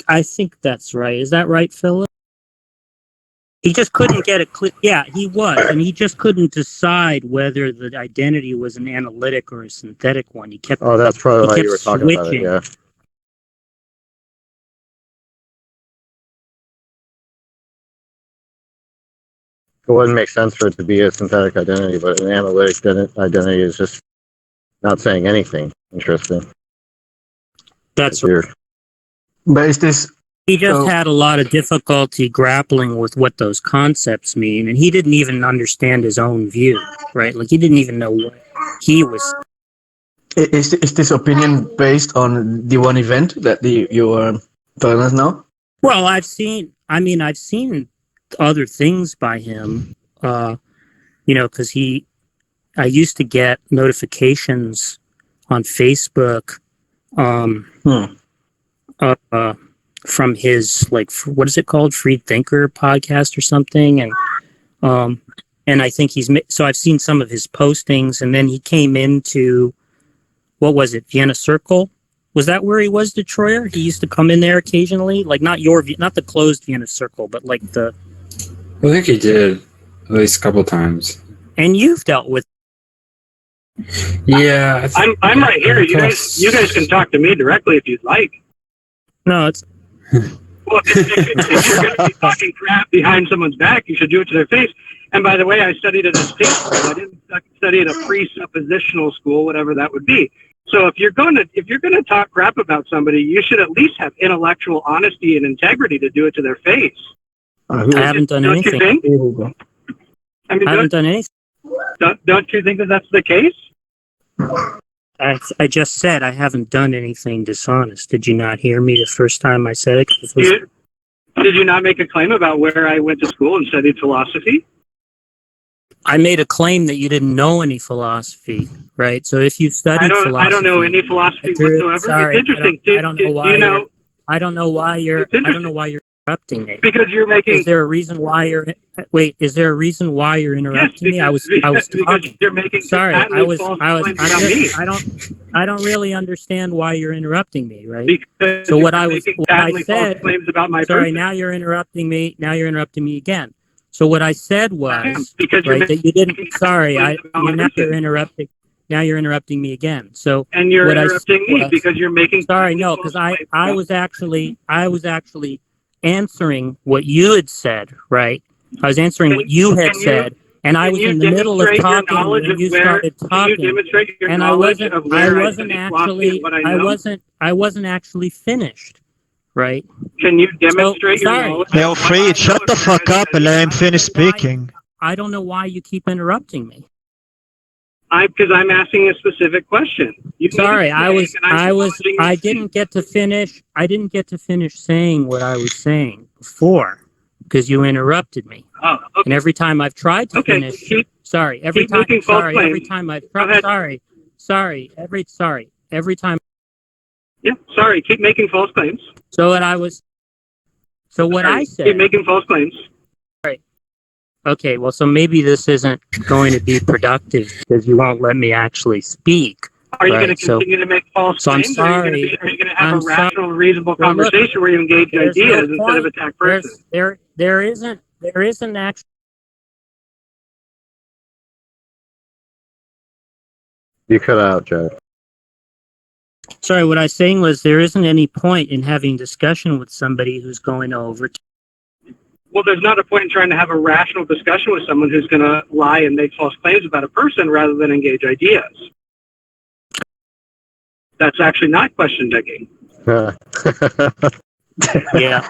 I think that's right. Is that right, Philip? He just couldn't get a clear. Yeah, he was, and he just couldn't decide whether the identity was an analytic or a synthetic one. He kept. Oh, that's probably why you were talking switching. about it. Yeah. It wouldn't make sense for it to be a synthetic identity, but an analytic identity is just not saying anything. Interesting. That's weird. But is this... He just had a lot of difficulty grappling with what those concepts mean, and he didn't even understand his own view, right? Like, he didn't even know what he was... Is this opinion based on the one event that you are telling us now? Well, I've seen other things by him, because I used to get notifications on Facebook, from his, like, what is it called? Freethinker Podcast or something. And I think so I've seen some of his postings, and then he came into, what was it? Vienna Circle? Was that where he was, Detroiter? He used to come in there occasionally, like not the closed Vienna Circle, but like the... I think he did at least a couple times. And you've dealt with... Yeah, I'm right here. You guys can talk to me directly if you'd like. No, it's... Well, if you're going to be talking crap behind someone's back, you should do it to their face. And by the way, I studied at a state school. I didn't study at a presuppositional school, whatever that would be. So if you're going to talk crap about somebody, you should at least have intellectual honesty and integrity to do it to their face. I haven't done anything. I mean, I haven't done anything. Don't you think that that's the case? I just said I haven't done anything dishonest. Did you not hear me the first time I said it? Did you not make a claim about where I went to school and studied philosophy? I made a claim that you didn't know any philosophy, right? So if you studied philosophy... I don't know any philosophy whatsoever. Sorry, it's interesting. I don't know why you're interrupting me. Because you're making... Is there a reason why you're... Wait, is there a reason why you're interrupting me? I was talking. You're making... Sorry, I don't really understand why you're interrupting me, right? Because so what I said... Claims about my sorry, person. now you're interrupting me. Now you're interrupting me again. So what I said was, because right, that you didn't... Sorry, now you're interrupting. Now you're interrupting me again. So and you're interrupting me because you're making... Sorry, no, because I was actually answering what you had said, right? I was answering what you had said, and I was in the middle of talking when you started talking, and I wasn't actually finished, right? Can you demonstrate your knowledge? Yo, Freed, shut the fuck up and let him finish speaking. I don't know why you keep interrupting me. Because I'm asking a specific question. Sorry, I didn't get to finish saying what I was saying before because you interrupted me. Oh, okay. And every time I've tried to finish, every time I've tried, every time. Yeah, sorry, keep making false claims. I said. Keep making false claims. Right. Okay, well, so maybe this isn't going to be productive because you won't let me actually speak. Are you going to continue to make false claims? I'm sorry. Are you going to have a rational, reasonable conversation where you engage ideas instead of attack persons? There isn't actually. You cut out, Jack. Sorry, what I was saying was there isn't any point in having discussion with somebody who's going over. Well, there's not a point in trying to have a rational discussion with someone who's going to lie and make false claims about a person rather than engage ideas. That's actually not question digging. Yeah.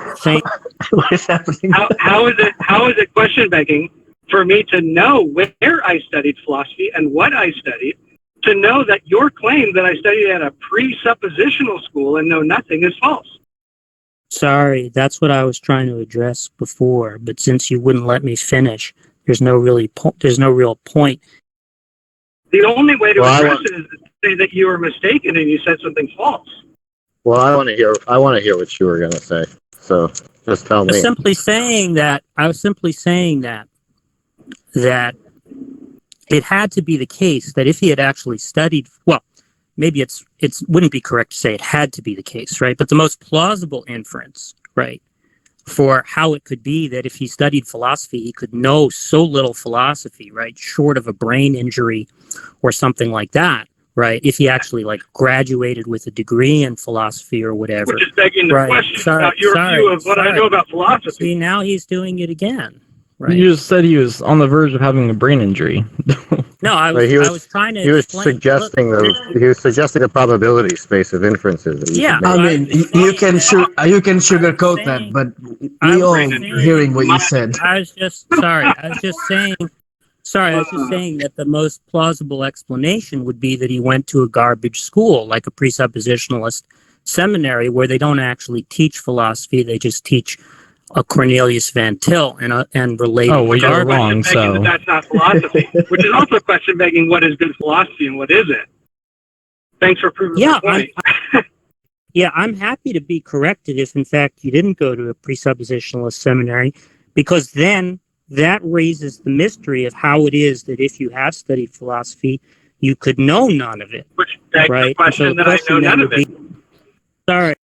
What is happening? How is it question begging for me to know where I studied philosophy and what I studied, to know that your claim that I studied at a presuppositional school and know nothing is false? Sorry, that's what I was trying to address before, but since you wouldn't let me finish, there's no real point. The only way to address it is to say that you were mistaken and you said something false. Well, I want to hear what you were going to say. So just tell me. I was simply saying that it had to be the case that if he had actually studied, well, maybe it's wouldn't be correct to say it had to be the case, right? But the most plausible inference, right, for how it could be that if he studied philosophy, he could know so little philosophy, right, short of a brain injury or something like that, right? If he actually like graduated with a degree in philosophy or whatever. Which is begging the question about your view of what I know about philosophy. See, now he's doing it again, right? You just said he was on the verge of having a brain injury. No, I Right, was trying to. He was explain. suggesting the probability space of inferences. That you Yeah, could make. I mean, you can sugarcoat that, but we all hearing what you said. I was just saying that the most plausible explanation would be that he went to a garbage school, like a presuppositionalist seminary, where they don't actually teach philosophy; they just teach a Cornelius Van Til and related. Oh, well, you're garbage. wrong. So That's not philosophy, which is also a question begging what is good philosophy and what isn't. Thanks for proving my point. I'm happy to be corrected if, in fact, you didn't go to a presuppositionalist seminary, because then that raises the mystery of how it is that if you have studied philosophy, you could know none of it. Which begs right? the question So the that I know none of would it. be- Sorry, it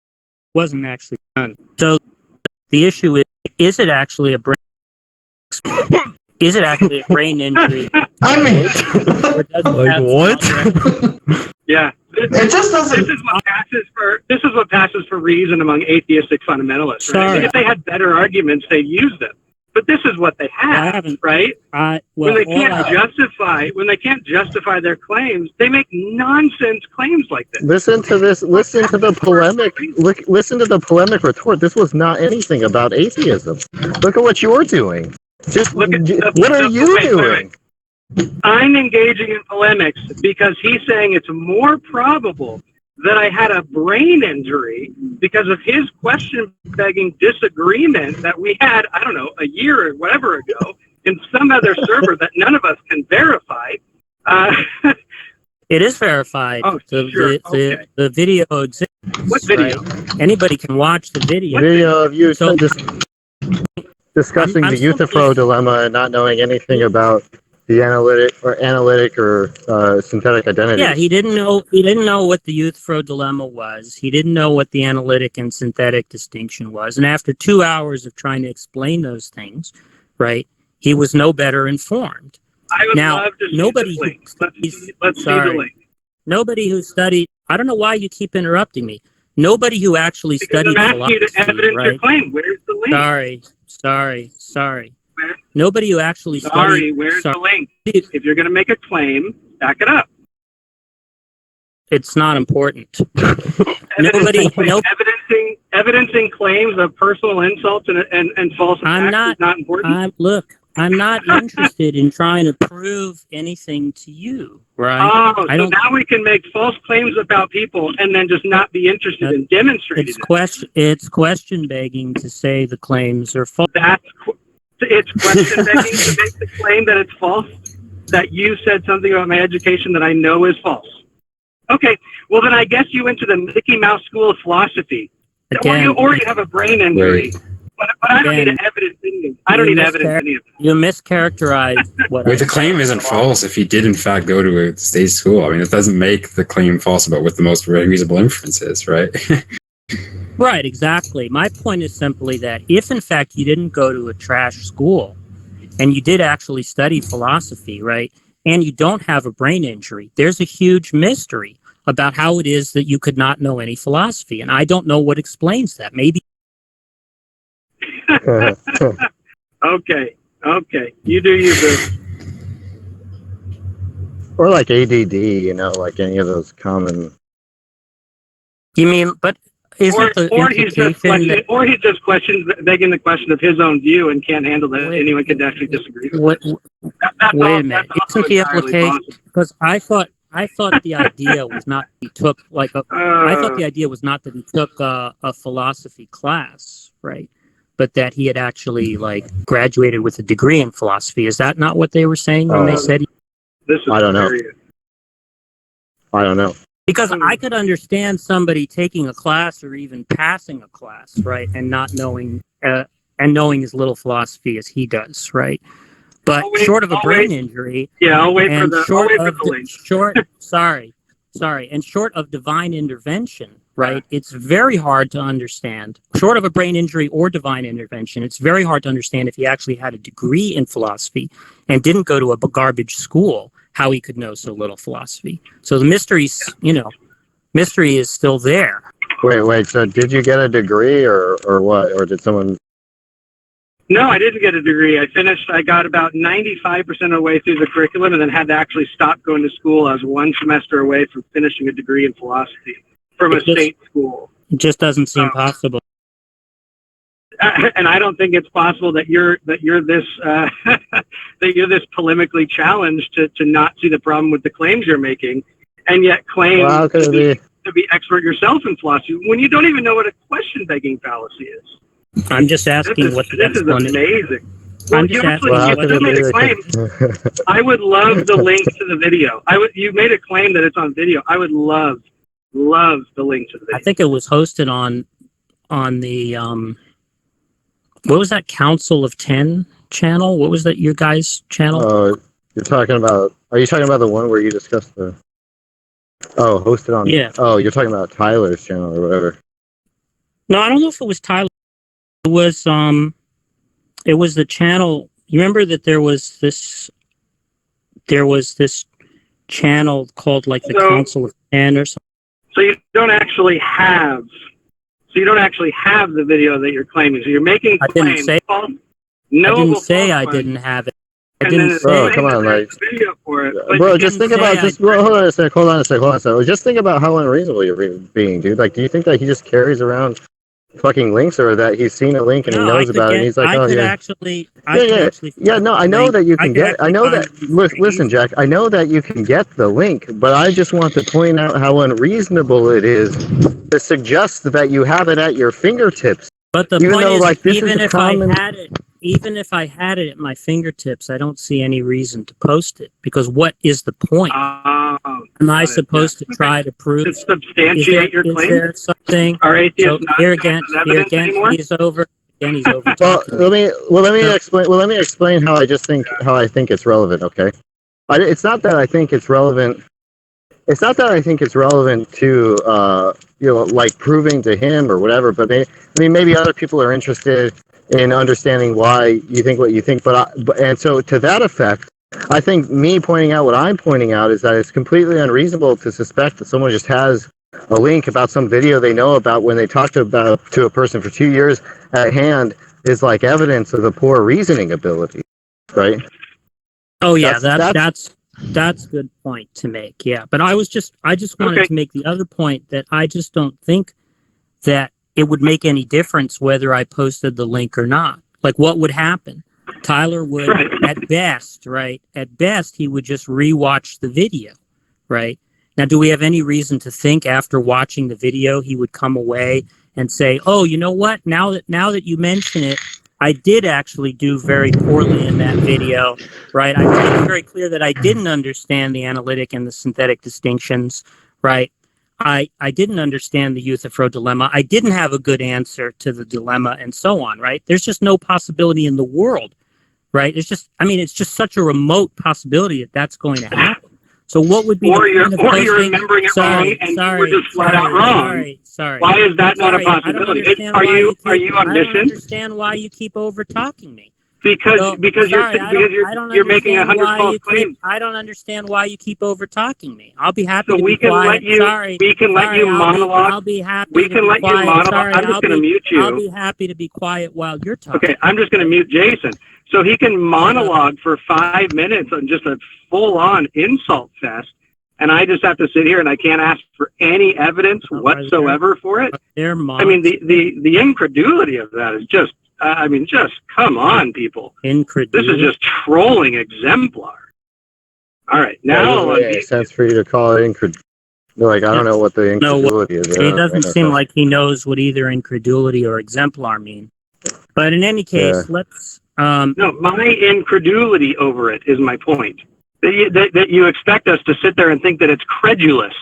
wasn't actually done. So the issue is it actually a brain? Is it actually a brain injury? I mean, Or does it like have what? some other- Yeah. it just doesn't. This is what passes for reason among atheistic fundamentalists, right? I Sorry. think if they had better arguments, they'd use them. But this is what they I have, haven't- right? well, when they all can't justify their claims, they make nonsense claims like this. Listen to this. Listen to the polemic. Listen to the polemic retort. This was not anything about atheism. Look at what you're doing. Just Look at what are you wait, doing? I'm engaging in polemics because he's saying it's more probable that I had a brain injury because of his question-begging disagreement that we had, I don't know, a year or whatever ago in some other server that none of us can verify. It is verified. Oh, sure. Okay. The video exists. What video? Right? Anybody can watch the video. Video of you So- discussing I'm the Euthyphro dilemma and not knowing anything about the analytic or synthetic identity. Yeah, he didn't know what the Euthyphro dilemma was. He didn't know what the analytic and synthetic distinction was. And after 2 hours of trying to explain those things, right, he was no better informed. I would Now, love to see nobody the link. who Let's see the sorry. link. Nobody who studied, I don't know why you keep interrupting me. Nobody who actually Because studied I'm asking you to philosophy, evidence your right? claim. Where's the link? Sorry. Where? Nobody who actually studied. Where's the link? Sorry. If you're going to make a claim, back it up. It's not important. Nobody. Evidencing claims of personal insults and false attacks is not important. I'm not interested in trying to prove anything to you, right? Oh, so now we can make false claims about people and then just not be interested in demonstrating it. It's question begging to say the claims are false. It's question begging to make the claim that it's false, that you said something about my education that I know is false. Okay, well then I guess you went to the Mickey Mouse School of Philosophy. Again, or you have a brain injury. But I don't need evidence anything. I don't need evidence any of it. You mischaracterized what Wait, the claim isn't false if he did in fact go to a state school. I mean, it doesn't make the claim false about what the most reasonable inference is, right? Right, exactly. My point is simply that if in fact you didn't go to a trash school and you did actually study philosophy, right, and you don't have a brain injury, there's a huge mystery about how it is that you could not know any philosophy. And I don't know what explains that. Maybe. Okay. You do you, boo. Or like ADD, like any of those common. You mean, but isn't the implication he's just begging the question of his own view and can't handle that anyone can actually disagree with it. Wait a minute. Isn't the implication, because I thought the idea was not he took I thought the idea was not that he took a philosophy class, right? But that he had actually graduated with a degree in philosophy. Is that not what they were saying when they said? I don't know. I don't know. Because I could understand somebody taking a class or even passing a class, right, and not knowing and knowing as little philosophy as he does, right? But short of a brain injury, yeah, I'll wait for the link. and short of divine intervention, right? It's very hard to understand. Short of a brain injury or divine intervention, it's very hard to understand if he actually had a degree in philosophy and didn't go to a garbage school, how he could know so little philosophy. So the mystery is still there. Wait. So did you get a degree or what? Or did someone? No, I didn't get a degree. I got about 95% of the way through the curriculum and then had to actually stop going to school. I was one semester away from finishing a degree in philosophy from a state school. It just doesn't seem possible. And I don't think it's possible that you're this polemically challenged to not see the problem with the claims you're making, and yet claim to be expert yourself in philosophy when you don't even know what a question-begging fallacy is. I'm just asking what the This is amazing. Well, I'm just asking you made a claim. I would love the link to the video. You made a claim that it's on video. I would love the link to the video. I think it was hosted on the what was that, Council of 10 channel? What was that, your guys' channel? Are you talking about the one where you discussed the hosted on? Yeah. Oh, you're talking about Tyler's channel or whatever. No, I don't know if it was Tyler. It was the channel. You remember that there was this channel called like the Council of 10 or something. So you don't actually have the video that you're claiming. So you're making claims. I didn't say I didn't have it. I didn't say. Bro, come on, like, video for it. bro, just think about hold on a sec. Just think about how unreasonable you're being, dude. Like, do you think that he just carries around fucking links, or that he's seen a link and he knows about it and he's like, I know that you can get. I know that. Listen, Jack. I know that you can get the link, but I just want to point out how unreasonable it is to suggest that you have it at your fingertips. But the point is, even if I had it at my fingertips, I don't see any reason to post it, because what is the point? Am I supposed to try to prove? To substantiate your claim? Is there something? Are atheists not here again, he's over. Again, he's over. Let me explain how I think it's relevant. Okay, it's not that I think it's relevant. It's not that I think it's relevant to like proving to him or whatever. But maybe other people are interested in understanding why you think what you think. And so to that effect, I think me pointing out what I'm pointing out is that it's completely unreasonable to suspect that someone just has a link about some video they know about when they talked to a person for 2 years at hand is like evidence of the poor reasoning ability, right? Oh yeah, that's a good point to make. Yeah, but I just wanted to make the other point that I just don't think that it would make any difference whether I posted the link or not. Like, what would happen? Tyler would, at best, he would just rewatch the video, right? Now, do we have any reason to think after watching the video he would come away and say, "Oh, you know what? Now that you mention it, I did actually do very poorly in that video," right? I made it very clear that I didn't understand the analytic and the synthetic distinctions, right? I didn't understand the Euthyphro dilemma. I didn't have a good answer to the dilemma, and so on, right? There's just no possibility in the world, right? It's just such a remote possibility that that's going to happen. So what would be you're remembering it wrong and you were just flat out wrong. Sorry. Why is that not a possibility? Are you omniscient? I don't understand why you keep over talking me. Because you're making 100 false claims. I don't understand why you keep over talking me. I'll be happy so to we be can quiet. We can let you monologue. I'll be happy. We can let you monologue. I'm just going to mute you. I'll be happy to be quiet while you're talking. Okay, I'm just going to mute Jason. So he can monologue for 5 minutes on just a full-on insult fest, and I just have to sit here and I can't ask for any evidence whatsoever for it. I mean, the incredulity of that is just. Just come on, people. Incredulity. This is just trolling exemplar. All right, now it doesn't make sense for you to call it incredulity. Like, I don't know what the incredulity is. It doesn't seem like he knows what either incredulity or exemplar mean. But in any case, let's. No, my incredulity over it is my point. That you expect us to sit there and think that it's credulous.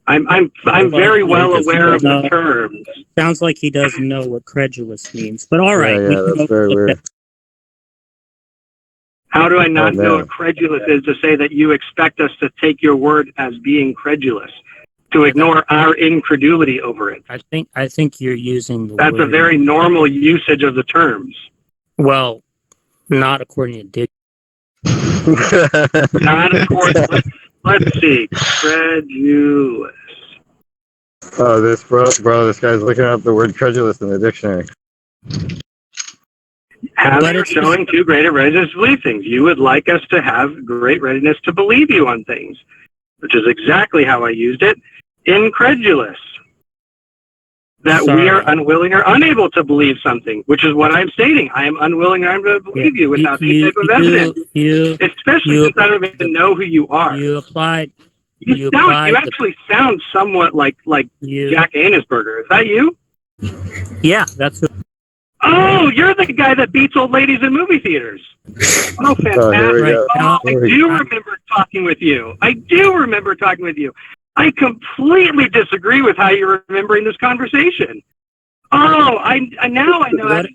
I'm very well aware of the terms. Sounds like he doesn't know what credulous means, but all right. Yeah, that's very weird. How do I not Oh, know no. what credulous is to say that you expect us to take your word as being credulous, to ignore our incredulity over it? I think you're using the That's a word. very normal usage of the terms. Well, not according to Dick. Not according. Let's see. Credulous. Oh, this guy's looking up the word credulous in the dictionary. Have But you it's showing too great a readiness to believe things. You would like us to have great readiness to believe you on things, which is exactly how I used it. Incredulous. That we are Sorry. unwilling or unable to believe something, which is what I'm stating. I am unwilling or unable to believe you without any type of evidence. Especially since I don't even know who you are. You applied. You actually sound somewhat like Jack Angstreich. Is that you? Yeah, that's what. Oh, you're the guy that beats old ladies in movie theaters. Oh, fantastic. Oh, here we Right. go. Oh, I Here we do remember talking with you. I completely disagree with how you're remembering this conversation. Oh, now I know.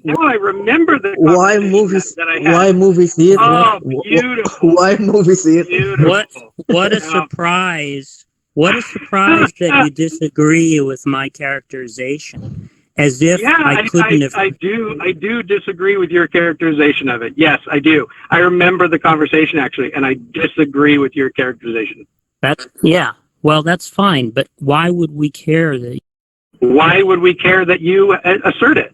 Now I remember the Why conversation movies? that I had. Why movie theater? Oh, beautiful. Why movie theater? Beautiful. What a Now, surprise! What a surprise that you disagree with my characterization, as if yeah, I couldn't have. I do disagree with your characterization of it. Yes, I do. I remember the conversation actually, and I disagree with your characterization. Yeah. Well, that's fine, but why would we care that? Why would we care that you assert it?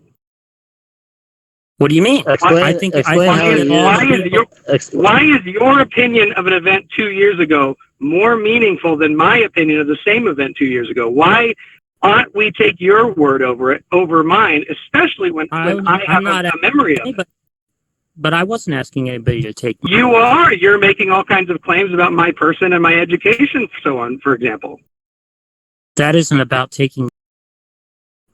What do you mean? Explain, I think explain I how think you that all why the is your explain. Why is your opinion of an event 2 years ago more meaningful than my opinion of the same event 2 years ago? Why ought we take your word over mine, especially when I have a memory of it? But I wasn't asking anybody to take. You are. You're making all kinds of claims about my person and my education, so on, for example. That isn't about taking.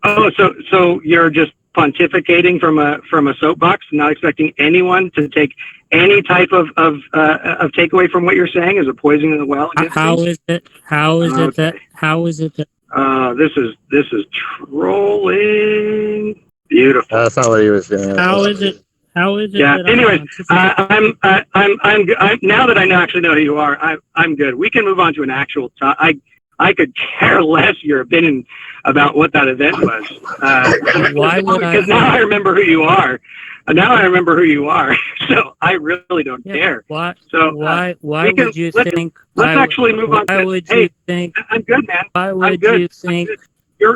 Oh, so you're just pontificating from a soapbox, not expecting anyone to take any type of takeaway from what you're saying as a poison in the well. How is it? How is it that? Okay. How is it that? This is trolling. Beautiful. That's not what he was doing. How is it? How is it? Yeah. That Anyways, I'm I'm now that I actually know who you are, I'm good. We can move on to an actual topic. I could care less your opinion about what that event was. Why would I? Because now I remember who you are. Now I remember who you are. So I really don't care. Why? So Why would you think? Let's actually move on. Why would you think? I'm good, man. Why I'm would good. you think?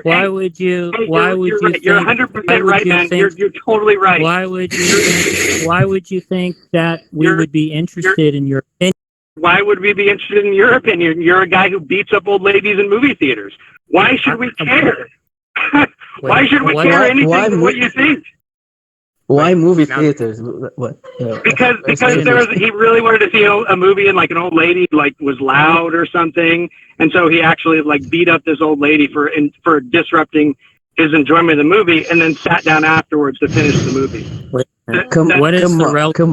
Why would you? Hey, Why would you right. think? You're 100% right, man. You're totally right. Why would you think? Why would you think that we would be interested in your opinion? Why would we be interested in your opinion? You're a guy who beats up old ladies in movie theaters. Why should we care? Why should we care anything but what you think? Why movie theaters? What? Because he really wanted to see a movie and like an old lady like was loud or something, and so he actually like beat up this old lady for disrupting his enjoyment of the movie, and then sat down afterwards to finish the movie. Come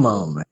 on, man.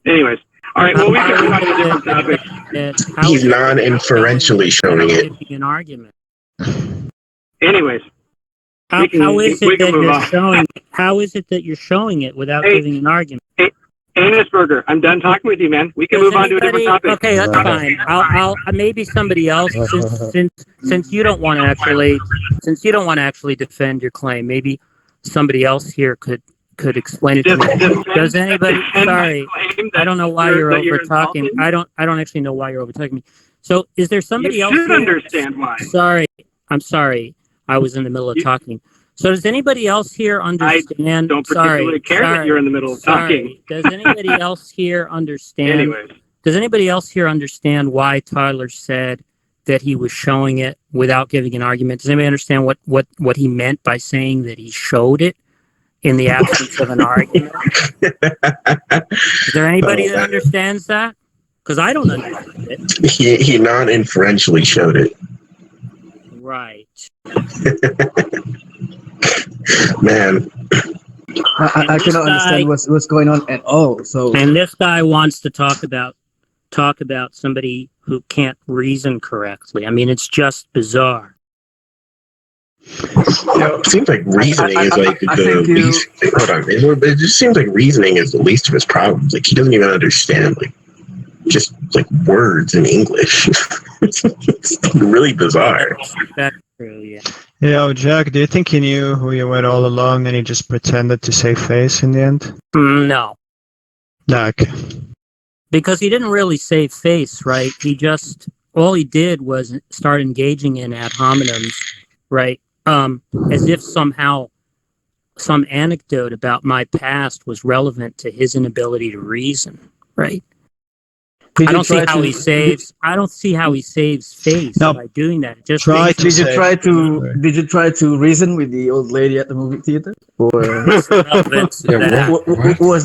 Anyways, all right. Well, we can move on to different topics. He's non-inferentially showing it. An argument. Anyways, How is it that you're showing? How is it that you're showing it without giving an argument? Annisberger, I'm done talking with you, man. We can move on to a different topic. Okay, that's fine. I'll maybe somebody else, since you don't want to actually defend your claim, maybe somebody else here could explain it to me. Does anybody? Sorry, I don't know why you're over talking. I don't actually know why you're over talking me. So, is there somebody else? You should understand why. Sorry, I'm sorry. I was in the middle of talking. So does anybody else here understand? I don't particularly care that you're in the middle of talking. Does anybody else here understand? Anyways. Does anybody else here understand why Tyler said that he was showing it without giving an argument? Does anybody understand what he meant by saying that he showed it in the absence of an argument? Is there anybody that understands that? Because I don't understand it. He non-inferentially showed it. Right. Man, I cannot understand what's going on at all. So, and this guy wants to talk about somebody who can't reason correctly. I mean, it's just bizarre. It seems like reasoning is like the least. Hold on, it just seems like reasoning is the least of his problems. Like he doesn't even understand just like words in English. It's really bizarre. That's true, yeah. Yeah, Jack, do you think he knew who you were all along and he just pretended to save face in the end? No. Okay. Because he didn't really save face, right? All he did was start engaging in ad hominems, right? As if somehow some anecdote about my past was relevant to his inability to reason, right? I don't see how he saves face by doing that. Did you try to reason with the old lady at the movie theater, or was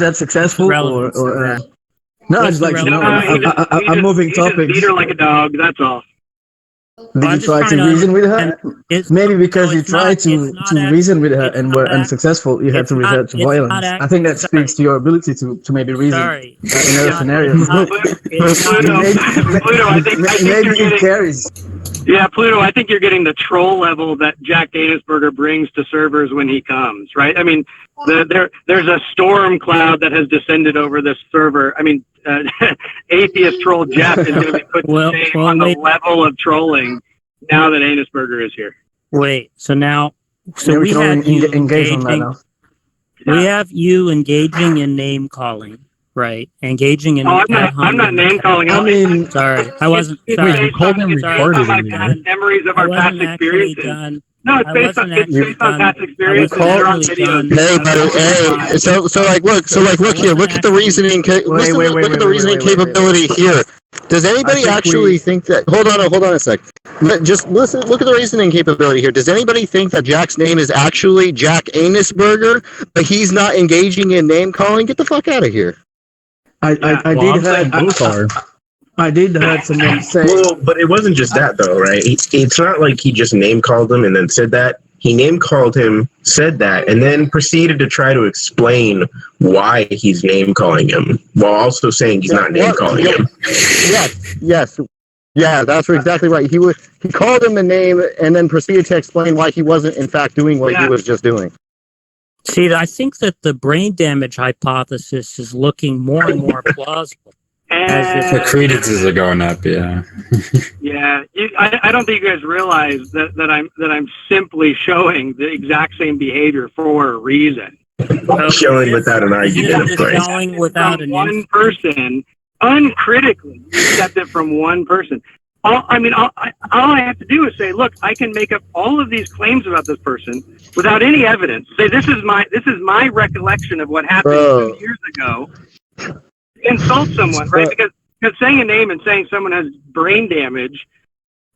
that successful? No, it's like I'm moving topics. Beat her like a dog. That's all. Did you try to reason with her? Maybe because you tried to reason with her and were unsuccessful, you had to resort to violence. I think that speaks to your ability to maybe reason in other scenarios. Pluto, I think it carries. Yeah, Pluto, I think you're getting the troll level that Jack Angstreich brings to servers when he comes, right? I mean, there's a storm cloud that has descended over this server. I mean, atheist troll Jeff is going to be put to shame on the level of trolling now that Angstreich is here. Wait, so we have you engaging. We have you engaging in name calling, right? Engaging in. Oh, I'm not name calling. I mean, sorry, I wasn't. Sorry, you called him retarded. Memories of our past experiences. No, it's based on past experiences. Hey, so look here. Look at the reasoning. Look at the reasoning capability here. Does anybody actually think that? Hold on a sec. Just listen. Look at the reasoning capability here. Does anybody think that Jack's name is actually Jack Angstreich, but he's not engaging in name calling? Get the fuck out of here. I did heard someone say. Well, but it wasn't just that though, right? It's not like he just name called him and then said that. He name called him, said that, and then proceeded to try to explain why he's name calling him, while also saying he's not name calling him. Yes. Yeah, that's exactly right. He called him a name and then proceeded to explain why he wasn't in fact doing what he was just doing. See, I think that the brain damage hypothesis is looking more and more plausible. The credences are going up, yeah. Yeah, I don't think you guys realize that I'm simply showing the exact same behavior for a reason. Showing without an argument, of course. Showing without one person, uncritically, accept it from one person. All I have to do is say, look, I can make up all of these claims about this person without any evidence. Say this is my recollection of what happened 2 years ago. Insult someone, right? Because saying a name and saying someone has brain damage,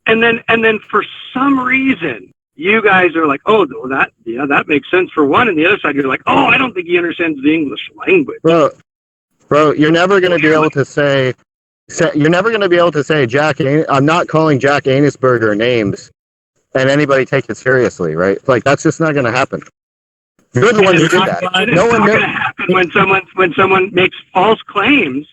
and then for some reason you guys are like, oh, well, that makes sense for one, and the other side you're like, oh, I don't think he understands the English language. Bro, you're never going to be able to say Jack. I'm not calling Jack Angstreich names, and anybody take it seriously, right? Like that's just not going to happen. You're the one who It's did not, that. it's No one not knows. going to happen when someone makes false claims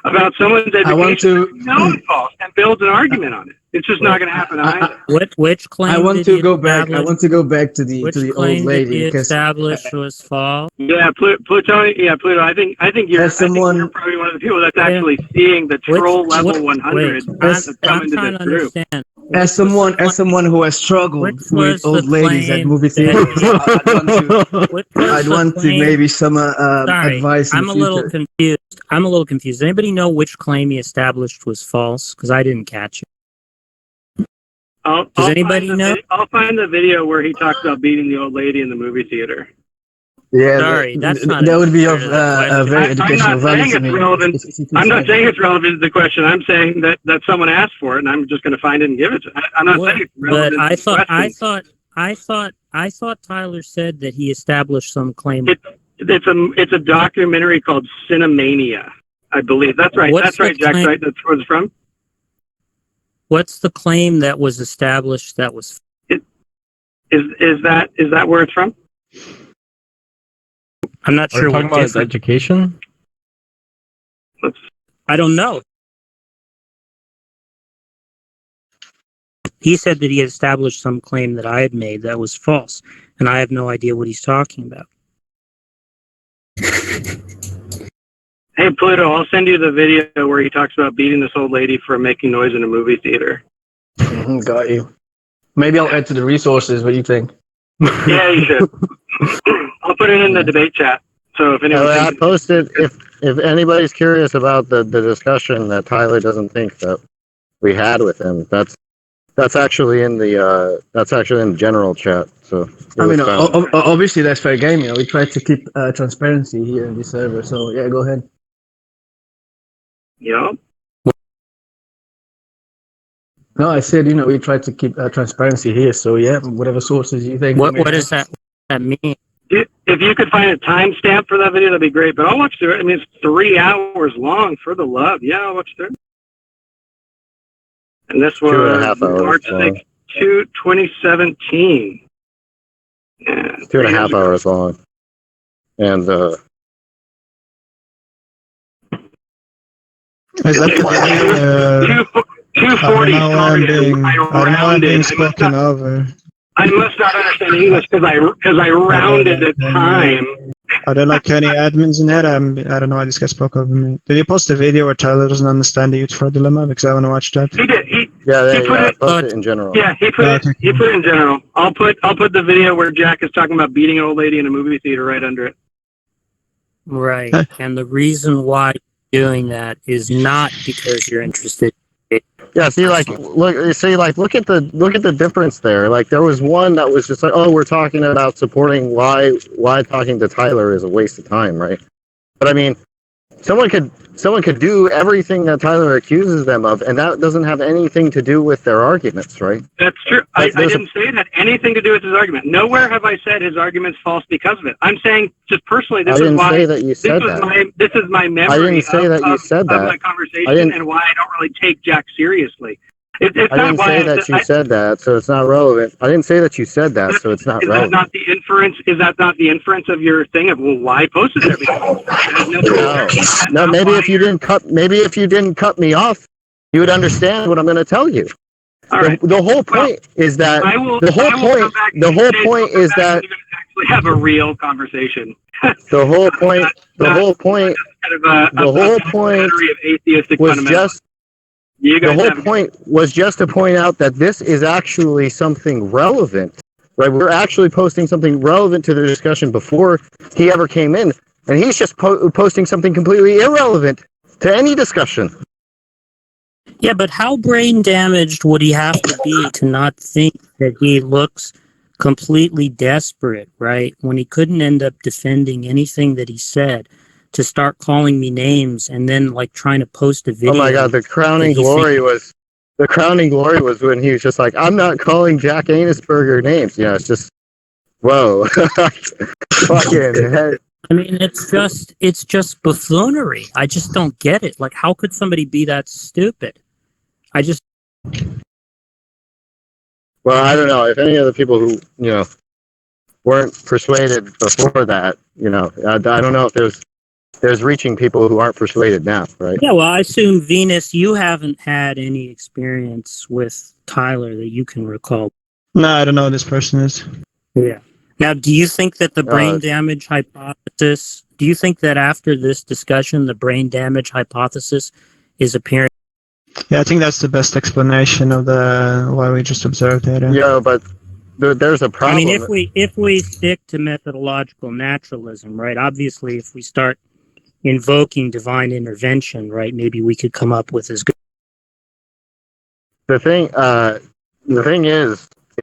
about someone's education I want to known false and builds an argument on it. It's just not going to happen either. Which claim I want did to he go back. I establish? want to go back to the Which old claim did he lady because establish was false? Yeah, Pluto. Yeah, Pluto. I think you're. As someone- I think you're probably one of the people that's actually seeing the troll level 100 Wait, that's come I'm into trying this to group. understand. as someone who has struggled Which with was the old ladies at claim movie that theaters, he- Which was I'd the want to claim- maybe some Sorry, advice in I'm the a little future. confused. I'm a little confused. Does anybody know which claim he established was false? Because I didn't catch it. Does anybody know? I'll find the video where he talks about beating the old lady in the movie theater. Yeah, Sorry, that's not that would be an of answer to the a question. very I'm educational not value saying to it's me. relevant. If you can I'm not find saying it's relevant to the question. I'm saying that someone asked for it, and I'm just going to find it and give it to. I'm not saying it's relevant. But to the question. I thought Tyler said that he established some claim. It's a documentary called Cinemania, I believe. That's right. What's That's right, the Jack. claim- Right. That's where it's from. What's the claim that was established that was? Is that where it's from? I'm not Are sure you talking what about his different. education? I don't know. He said that he had established some claim that I had made that was false, and I have no idea what he's talking about. Hey, Pluto, I'll send you the video where he talks about beating this old lady for making noise in a movie theater. Got you. Maybe I'll add to the resources. What do you think? Yeah, you should. I'll put it in the debate chat. So if anyone I thinks posted, if anybody's curious about the discussion that Tyler doesn't think that we had with him, that's actually in the general chat. So I mean, obviously that's fair game. We try to keep transparency here in this server. So yeah, go ahead. yeah. No, I said we try to keep transparency here. So yeah, whatever sources you think. What does that mean? If you could find a timestamp for that video, that'd be great. But I'll watch through it. I mean, it's 3 hours long, for the love. Yeah, I'll watch through it. And this was 2.5 hours March long. 6th, 2017. Yeah, 2.5 hours long, and Is that the video? 240 I'm being rounded. spoken over. I must not understand English because I rounded the time. Are there like any admins in there? I don't know why this guy spoke over me. Did you post a video where Tyler doesn't understand the youth for dilemma? Because I want to watch that. He did. He I posted it in general. Yeah, he put it in general. I'll put the video where Jack is talking about beating an old lady in a movie theater right under it. Right. And the reason why you're doing that is not because you're interested. Yeah, look at the difference there. Like there was one that was just like, oh, we're talking about supporting why talking to Tyler is a waste of time, right? But I mean, someone could do everything that Tyler accuses them of, and that doesn't have anything to do with their arguments, right? That's true. I didn't say it had anything to do with his argument. Nowhere have I said his argument's false because of it. I'm saying just personally, this is why. Say that you said that. This is my memory. I didn't say that you said that. Of my conversation and why I don't really take Jack seriously. I didn't say that you said that, so it's not relevant. I didn't say that you said that, so it's not relevant. Is that not the inference of your thing of why post it everything? No. Maybe if you didn't cut me off, you would understand what I'm going to tell you. All right. The whole point is that the whole point is that actually have a real conversation. The whole point was just to point out that this is actually something relevant, right? We're actually posting something relevant to the discussion before he ever came in, and he's just posting something completely irrelevant to any discussion. Yeah, but how brain damaged would he have to be to not think that he looks completely desperate, right? When he couldn't end up defending anything that he said, to start calling me names and then like trying to post a video. Oh my God, the crowning glory was when he was just like, I'm not calling Jack Angstreich names. It's just, whoa. Fucking head. I mean, it's just buffoonery. I just don't get it. Like, how could somebody be that stupid? Well, I don't know. If any of the people who, weren't persuaded before that. I don't know if there's reaching people who aren't persuaded now, right? Yeah, well, I assume, Venus, you haven't had any experience with Tyler that you can recall. No, I don't know who this person is. Yeah. Now, do you think that the brain damage hypothesis, do you think that after this discussion, the brain damage hypothesis is appearing? Yeah, I think that's the best explanation of what we just observed here. Yeah, but there's a problem. I mean, if we stick to methodological naturalism, right? Obviously, if we start invoking divine intervention, right, maybe we could come up with as good. The thing is,